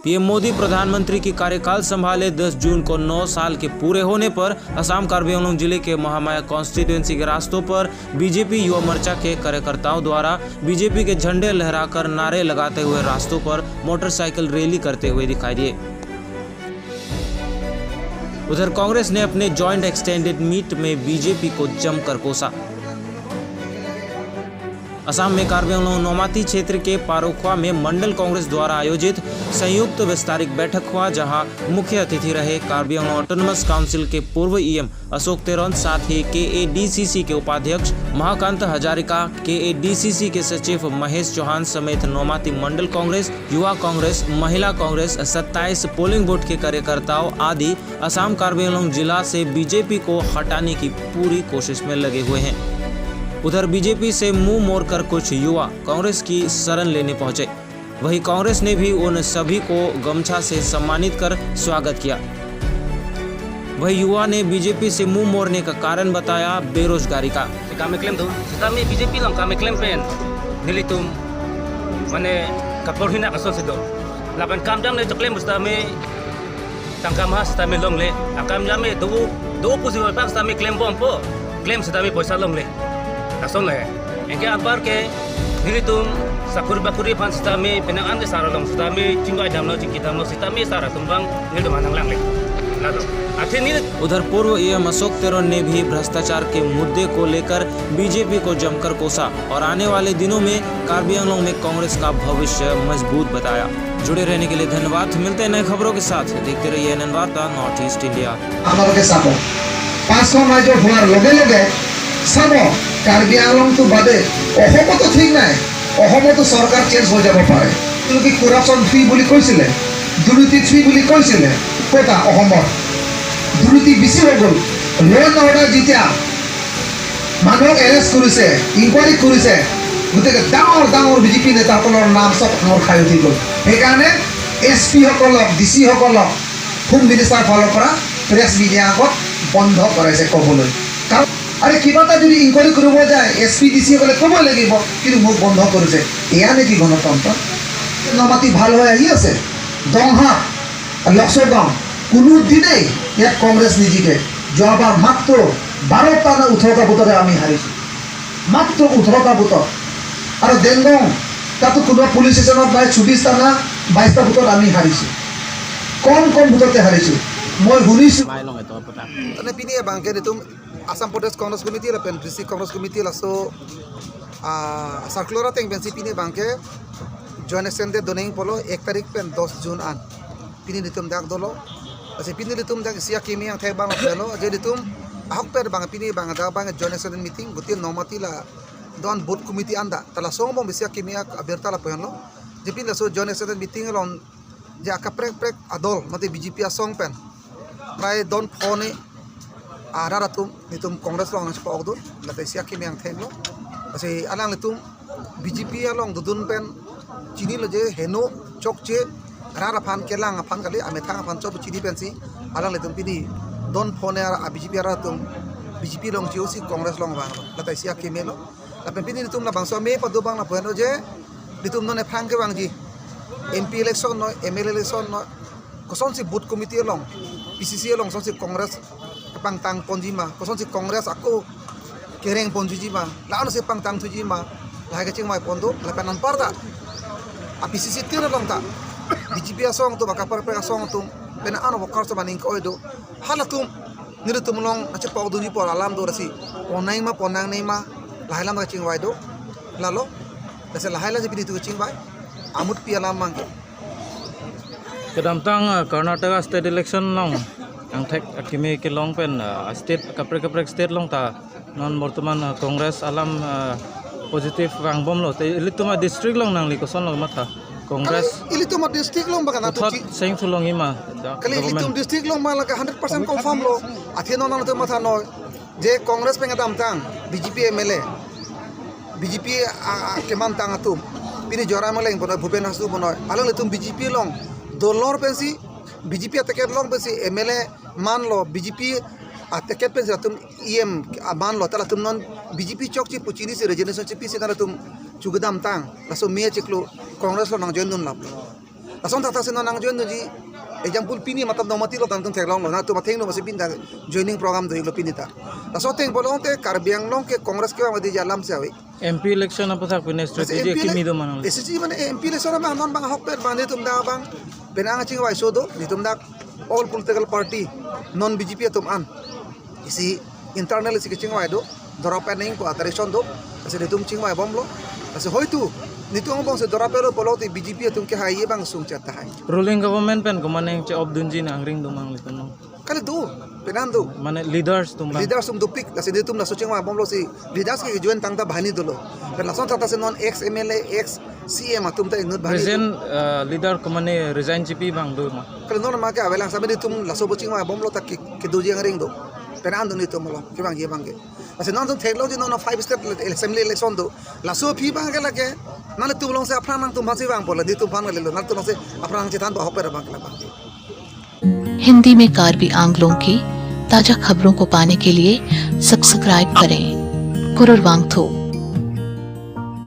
PM Modi प्रधानमंत्री की कार्यकाल संभाले 10 जून को 9 साल के पूरे होने पर असम कार्बी आंगलॉन्ग जिले के महामाया कॉन्स्टिट्यूएंसी के रास्तों पर बीजेपी युवा मोर्चा के कार्यकर्ताओं द्वारा बीजेपी के झंडे लहराकर नारे लगाते हुए रास्तों पर मोटरसाइकिल रैली करते हुए दिखाई दिए। उधर कांग्रेस ने अपने जॉइंट एक्सटेंडेड मीट में बीजेपी को जमकर कोसा। असम में कार्बी आंगलॉन्ग नौमाती क्षेत्र के पारोखवा में मंडल कांग्रेस द्वारा आयोजित संयुक्त विस्तारिक बैठक हुआ, जहां मुख्य अतिथि रहे कार्बी आंगलॉन्ग ऑटोनमस काउंसिल के पूर्व ईएम अशोक तेरन, साथ ही केएडीसीसी के उपाध्यक्ष महाकांत हजारिका, केएडीसीसी के सचिव महेश चौहान समेत नौमाती मंडल कांग्रेस, युवा कांग्रेस, महिला कांग्रेस, 27 पोलिंग बूथ के कार्यकर्ताओं आदि असम कार्बी आंगलॉन्ग जिला से बीजेपी को हटाने की पूरी कोशिश में लगे हुए हैं। उधर बीजेपी से मुंह मोड़कर कुछ युवा कांग्रेस की शरण लेने पहुंचे। वहीं कांग्रेस ने भी उन सभी को गमछा से सम्मानित कर स्वागत किया। वही युवा ने बीजेपी से मुंह मोड़ने का कारण बताया बेरोजगारी का। Kami klaim tu, kami BJP lang kami klaim pen. Nilitum, mana kapur hina kasut situ. Lapan kam jam le klaim mustami, tangkam has mustami long le. Kam jam le do posisi pak mustami klaim bom po, klaim mustami poisa long le. Kasut le. Engke akbar ke nilitum sakuri bakuri pan mustami penangan de sara long mustami cinggai damlo cingki damlo mustami sara tumbang nilitum anang lang le. उधर पूर्व EM Ashok तेरन ने भी भ्रष्टाचार के मुद्दे को लेकर BJP को जमकर कोसा और आने वाले दिनों में कार्बी आंगलॉन्ग में कांग्रेस का भविष्य मजबूत बताया। जुड़े रहने के लिए धन्यवाद। मिलते हैं नए खबरों के साथ। देखते रहिए एनएन वार्ता north east India. Karbi Anglong तो बादे অসমো তো ঠিক নাই, অসমো তো সরকার চেঞ্জ হৈ যাব পাৰে। তুমি কৰাপশন ফ্ৰী বুলি কৈছিলে, দুৰ্নীতি ফ্ৰী বুলি কৈছিলে, কোটা অসমৰ দুৰ্নীতি বেছি হৈ গ'ল। ল এণ্ড অৰ্ডাৰ যেতিয়া মানুহক এৰেষ্ট কৰিছে, ইনকুৱাৰী কৰিছে, গতিকে ডাঙৰ ডাঙৰ বিজেপি নেতাসকলৰ নাম চব আঙুৰ খাই উঠি গ'ল। সেইকাৰণে এছপি সকলক, ডিচি সকলক হোম মিনিষ্টাৰ ফালৰ পৰা প্ৰেছ মিডিয়া আগত বন্ধ কৰাইছে ক'বলৈ। কাৰণ আরে কিবা এটা যদি ইনকোয়ারি কৰিব যায় এসপি ডিসি সকলে ক'ব লাগিব, কিন্তু মুখ বন্ধ কৰিছে। এয়া নেকি গণতন্ত্ৰ? নমাতি ভাল হৈ আহি আছে দংহা লক্ষ্যগাঁও কোনো দিনেই ইয়াত কংগ্ৰেছ নিজিকে। যোৱাবাৰ মাত্ৰ 12টা নে 18টা ভোটৰে আমি হাৰিছোঁ, মাত্ৰ 18টা ভোটত। আৰু দেংগং তাতো কোনো পুলিচ ষ্টেচনত 24টা না 22টা ভোটত আমি হাৰিছোঁ, কম কম ভোটতে হাৰিছোঁ। মই শুনিছোঁ Ana pini ya bangke itu Assam Pradesh Congress Committee la pen district Congress Committee la so circular teng pen si pini bangke joint extended doning polo 1 tarik pen 10 Jun an pini ditum dak dolo ase pini ditum dak sia kimi yang thai bang pelo je ditum ahok per bang pini bang da bang joint extended meeting gutil nomati la don board committee anda tala so mo sia kimi ak aberta la pelo je pini la so joint extended meeting lon je akaprek prek adol mate BJP asong pen Prai don phone ara ratum nitum Congress long nas pagdul latai sia kimi ang thenglo ase alang nitum BJP along dudun pen chini lo je heno chokche ara phan kelang phan kali amethang phan chop chini pensi alang nitum pini don phone ara BJP ara tum BJP long josi Congress long bang latai sia kimi lo lapen pini nitum la bangso me padu bang na phone je nitum no ne phang ke bang ji MP election no ML election no koson si boot committee long PCC long son si Congress pangtang ponjima koson si Congress aku kereng ponjima lawan si pangtang tujima lahi kecing mai pondo lapanan parda a PCC tira long ta BJP asong tu bakapar pe asong tu pena ano bakar sa baning ko do halatum nirutum long ache pawdu ji por alam do rasi ponang nei ma lahi lam kecing wai do lalo dase lahi la je pini tu kecing bai amut pi alam mangke Kedamtang Karnataka state election long ang thek akimi ke long pen state kaprek state long ta non bortoman Congress alam positif rang bom lo te ilituma district long nang likoson long matha Congress ilituma district long bagana tu seng sulong ima kali ilitum district long mala ka 100% confirm lo atheno nang tu matha no je Congress penga damtang BJP MLA BJP keman tang atum pini jora maleng bonoy Bhupen Hasu bonoy alang litum BJP long dolor pensi BJP ataket long pensi MLA man lo BJP ataket pensi atum EM man lo tala tum non BJP chok chi puchini si regeneration chi pisi tala tum chugadam tang laso mia chiklo Congress lo nang join nun lap lason tata se nang join ji example pini matam no mati lo tan tung theklong lo na tu matheng no masi pin da joining program do lo pini ta laso teng bolong te Karbiang long ke Congress ke amadi jalam se awe MP election apa tak punya strategi kimi do manang. SSG mana MP election ma non bang hok per bande tum da bang benang ching wai so do ni tum da all political party non BJP tum an isi internal isi ching wai do doropen ning ko attention do ase ni tum ching wai bom lo ase hoitu nitung bang se dorapelo polo ti BJP tum ke hai bang sung chat hai Ruling government pen kumaneng che obdunji na angring dumang lito no. kali do penando Mane leaders tumbang. leaders tum dupik ase ni tum na so ching wai bom lo si leaders ke join tang ta bhani do lo per lason tata se non ex MLA ex CM atum ta inut bhani Present leader kumane resign chipi bang do ma. kali non ma ke avelang sabe ni tum laso bo ching wai bom lo tak ke do jeng ring do penando ni tum lo ke bang ye bang ke ase non tum theklo ji non 5 step assembly election do laso phi bang ke lage nale tum long se apna nang tum bhasi bang bola di tum bang le lo nal tum se apna nang chetan ba hoper bang ke bang Hindi में कार्बी आंग्लों की ताज़ा खबरों को पाने के लिए subscribe करें कुरुर वांगथो।